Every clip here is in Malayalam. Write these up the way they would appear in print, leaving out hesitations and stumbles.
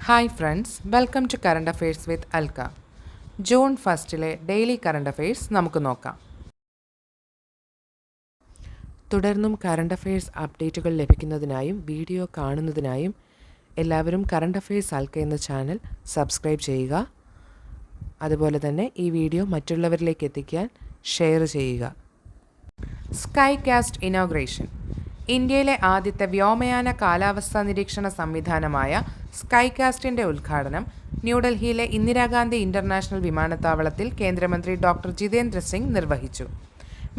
Hi friends, welcome to current affairs with Alka. June 1 daily current affairs നമുക്ക് നോക്കാം. തുടർന്നും കറണ്ട് അഫെയർസ് അപ്ഡേറ്റുകൾ ലഭിക്കുന്നതിനായും വീഡിയോ കാണുന്നതിനായും എല്ലാവരും കറണ്ട് അഫെയർസ് അൽക്ക എന്ന ചാനൽ സബ്സ്ക്രൈബ് ചെയ്യുക. അതുപോലെ തന്നെ ഈ വീഡിയോ മറ്റുള്ളവരിലേക്ക് എത്തിക്കാൻ ഷെയർ ചെയ്യുക. Sky cast inauguration. ഇന്ത്യയിലെ ആദ്യത്തെ വ്യോമയാന കാലാവസ്ഥാ നിരീക്ഷണ സംവിധാനമായ സ്കൈ കാസ്റ്റിൻ്റെ ഉദ്ഘാടനം ന്യൂഡൽഹിയിലെ ഇന്ദിരാഗാന്ധി ഇൻ്റർനാഷണൽ വിമാനത്താവളത്തിൽ കേന്ദ്രമന്ത്രി ഡോക്ടർ ജിതേന്ദ്ര സിംഗ് നിർവഹിച്ചു.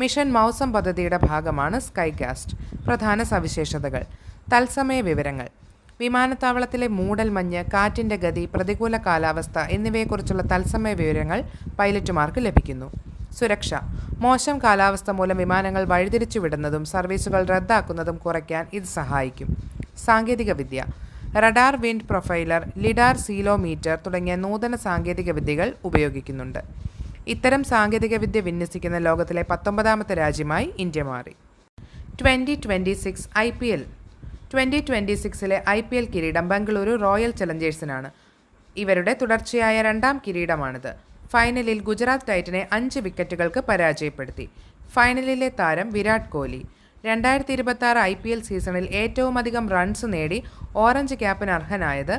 മിഷൻ മൗസം പദ്ധതിയുടെ ഭാഗമാണ് സ്കൈ കാസ്റ്റ്. പ്രധാന സവിശേഷതകൾ: തത്സമയ വിവരങ്ങൾ. വിമാനത്താവളത്തിലെ മൂടൽമഞ്ഞ്, കാറ്റിൻ്റെ ഗതി, പ്രതികൂല കാലാവസ്ഥ എന്നിവയെക്കുറിച്ചുള്ള തത്സമയ വിവരങ്ങൾ പൈലറ്റുമാർക്ക് ലഭിക്കുന്നു. സുരക്ഷ. മോശം കാലാവസ്ഥ മൂലം വിമാനങ്ങൾ വഴിതിരിച്ചുവിടുന്നതും സർവീസുകൾ റദ്ദാക്കുന്നതും കുറയ്ക്കാൻ ഇത് സഹായിക്കും. സാങ്കേതികവിദ്യ. റഡാർ, വിൻഡ് പ്രൊഫൈലർ, ലിഡാർ, സീലോമീറ്റർ തുടങ്ങിയ നൂതന സാങ്കേതികവിദ്യകൾ ഉപയോഗിക്കുന്നുണ്ട്. ഇത്തരം സാങ്കേതികവിദ്യ വിന്യസിക്കുന്ന ലോകത്തിലെ 19ാമത്തെ രാജ്യമായി ഇന്ത്യ മാറി. 2026 IPL. 2026 IPL കിരീടം ബംഗളൂരു റോയൽ ചലഞ്ചേഴ്സിനാണ്. ഇവരുടെ തുടർച്ചയായ 2ാം കിരീടമാണിത്. ഫൈനലിൽ ഗുജറാത്ത് ടൈറ്റനെ 5 വിക്കറ്റുകൾക്ക് പരാജയപ്പെടുത്തി. ഫൈനലിലെ താരം വിരാട് കോഹ്ലി. 2026 IPL സീസണിൽ ഏറ്റവുമധികം റൺസ് നേടി ഓറഞ്ച് ക്യാപ്പിന് അർഹനായത്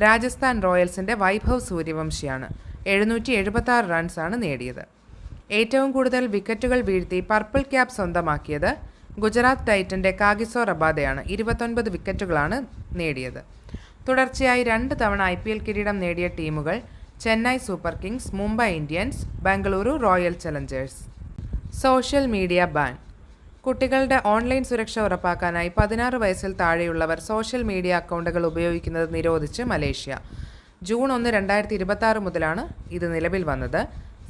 രാജസ്ഥാൻ റോയൽസിൻ്റെ വൈഭവ് സൂര്യവംശിയാണ്. 776 റൺസാണ് നേടിയത്. ഏറ്റവും കൂടുതൽ വിക്കറ്റുകൾ വീഴ്ത്തി പർപ്പിൾ ക്യാപ്പ് സ്വന്തമാക്കിയത് ഗുജറാത്ത് ടൈറ്റൻ്റെ കാഗിസോ റബാദയാണ്. 29 വിക്കറ്റുകളാണ് നേടിയത്. തുടർച്ചയായി 2 തവണ IPL കിരീടം നേടിയ ടീമുകൾ Chennai super Kings, Mumbai Indians, Bengaluru royal Challengers. Social media ban. കുട്ടികളുടെ ഓൺലൈൻ സുരക്ഷ ഉറപ്പാക്കാനായി 16 വയസ്സിൽ താഴെയുള്ളവർ സോഷ്യൽ മീഡിയ അക്കൗണ്ടുകൾ ഉപയോഗിക്കുന്നത് നിരോധിച്ച് മലേഷ്യ. ജൂൺ 1, 2026 മുതലാണ് ഇത് നിലവിൽ വന്നത്.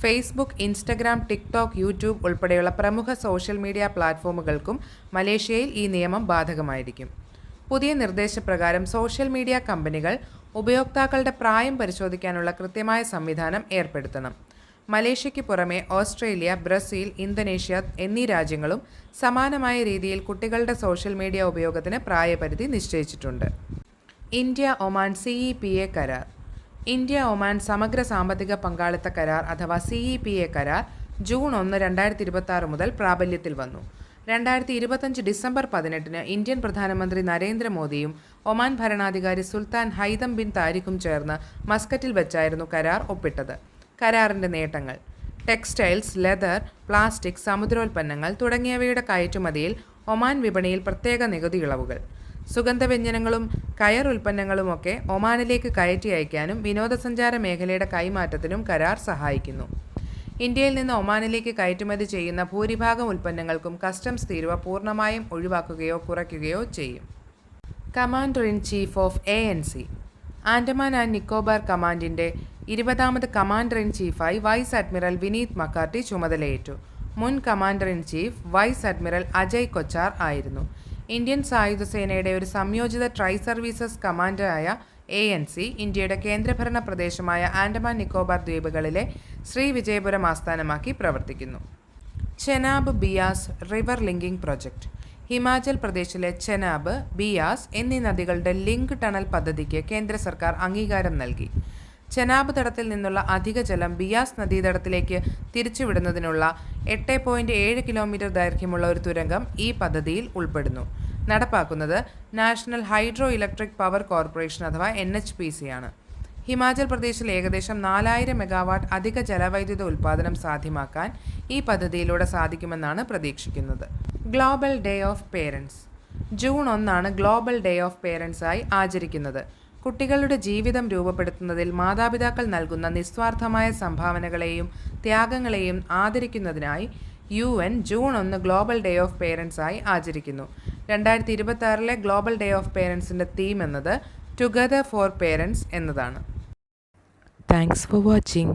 ഫേസ്ബുക്ക്, ഇൻസ്റ്റഗ്രാം, ടിക്ടോക്ക്, യൂട്യൂബ് ഉൾപ്പെടെയുള്ള പ്രമുഖ സോഷ്യൽ മീഡിയ പ്ലാറ്റ്ഫോമുകൾക്കും മലേഷ്യയിൽ ഈ നിയമം ബാധകമായിരിക്കും. പുതിയ നിർദ്ദേശപ്രകാരം സോഷ്യൽ മീഡിയ കമ്പനികൾ ഉപയോക്താക്കളുടെ പ്രായം പരിശോധിക്കാനുള്ള കൃത്യമായ സംവിധാനം ഏർപ്പെടുത്തണം. മലേഷ്യയ്ക്ക് പുറമെ ഓസ്ട്രേലിയ, ബ്രസീൽ, ഇന്തോനേഷ്യ എന്നീ രാജ്യങ്ങളും സമാനമായ രീതിയിൽ കുട്ടികളുടെ സോഷ്യൽ മീഡിയ ഉപയോഗത്തിന് പ്രായപരിധി നിശ്ചയിച്ചിട്ടുണ്ട്. ഇന്ത്യ ഒമാൻ CEPA കരാർ. ഇന്ത്യ ഒമാൻ സമഗ്ര സാമ്പത്തിക പങ്കാളിത്ത കരാർ അഥവാ CEPA കരാർ ജൂൺ 1, 2026 മുതൽ പ്രാബല്യത്തിൽ വന്നു. 2025 ഡിസംബർ 18 ഇന്ത്യൻ പ്രധാനമന്ത്രി നരേന്ദ്രമോദിയും ഒമാൻ ഭരണാധികാരി സുൽത്താൻ ഹൈതം ബിൻ താരിഖും ചേർന്ന് മസ്കറ്റിൽ വെച്ചായിരുന്നു കരാർ ഒപ്പിട്ടത്. കരാറിൻ്റെ നേട്ടങ്ങൾ: ടെക്സ്റ്റൈൽസ്, ലെതർ, പ്ലാസ്റ്റിക്, സമുദ്രോൽപ്പന്നങ്ങൾ തുടങ്ങിയവയുടെ കയറ്റുമതിയിൽ ഒമാൻ വിപണിയിൽ പ്രത്യേക നികുതി ഇളവുകൾ. സുഗന്ധവ്യഞ്ജനങ്ങളും കയർ ഉൽപ്പന്നങ്ങളുമൊക്കെ ഒമാനിലേക്ക് കയറ്റി അയക്കാനും വിനോദസഞ്ചാര മേഖലയുടെ കൈമാറ്റത്തിനും കരാർ സഹായിക്കുന്നു. ഇന്ത്യയിൽ നിന്ന് ഒമാനിലേക്ക് കയറ്റുമതി ചെയ്യുന്ന ഭൂരിഭാഗം ഉൽപ്പന്നങ്ങൾക്കും കസ്റ്റംസ് തീരുവ പൂർണ്ണമായും ഒഴിവാക്കുകയോ കുറയ്ക്കുകയോ ചെയ്യും. Commander in chief of ANC. Andaman and Nicobar കമാൻഡിൻ്റെ 20ാമത് കമാൻഡർ ഇൻ ചീഫായി വൈസ് അഡ്മിറൽ വിനീത് മക്കാർട്ടി ചുമതലയേറ്റു. മുൻ commander in chief vice admiral Ajay Kochhar ആയിരുന്നു. ഇന്ത്യൻ സായുധ സേനയുടെ ഒരു സംയോജിത ട്രൈ സർവീസസ് കമാൻഡറായ ANC ഇന്ത്യയുടെ കേന്ദ്രഭരണ പ്രദേശമായ ആൻഡമാൻ നിക്കോബാർ ദ്വീപുകളിലെ ശ്രീവിജയപുരം ആസ്ഥാനമാക്കി പ്രവർത്തിക്കുന്നു. Chenab Beas river linking project. Himachal പ്രദേശിലെ ചെനാബ്, ബിയാസ് എന്നീ നദികളുടെ ലിങ്ക് ടണൽ പദ്ധതിക്ക് കേന്ദ്ര സർക്കാർ അംഗീകാരം നൽകി. ചെനാബ് തടത്തിൽ നിന്നുള്ള അധിക ജലം ബിയാസ് നദീതടത്തിലേക്ക് തിരിച്ചുവിടുന്നതിനുള്ള 8.7 കിലോമീറ്റർ ദൈർഘ്യമുള്ള ഒരു തുരങ്കം ഈ പദ്ധതിയിൽ ഉൾപ്പെടുന്നു. നടപ്പാക്കുന്നത് national hydro electric power corporation അഥവാ NHPC ആണ്. ഹിമാചൽ പ്രദേശിൽ ഏകദേശം 4000 മെഗാവാട്ട് അധിക ജലവൈദ്യുത ഉൽപ്പാദനം സാധ്യമാക്കാൻ ഈ പദ്ധതിയിലൂടെ സാധിക്കുമെന്നാണ് പ്രതീക്ഷിക്കുന്നത്. Global day of parents. June 1 global day of പേരൻസായി ആചരിക്കുന്നത്. കുട്ടികളുടെ ജീവിതം രൂപപ്പെടുത്തുന്നതിൽ മാതാപിതാക്കൾ നൽകുന്ന നിസ്വാർത്ഥമായ സംഭാവനകളെയും ത്യാഗങ്ങളെയും ആദരിക്കുന്നതിനായി UN June 1 global day of പേരൻസായി ആചരിക്കുന്നു. 2026 ഗ്ലോബൽ ഡേ ഓഫ് പേരൻസിൻ്റെ തീം എന്നത് ടുഗദർ ഫോർ പേരൻസ് എന്നതാണ്. Thanks for watching.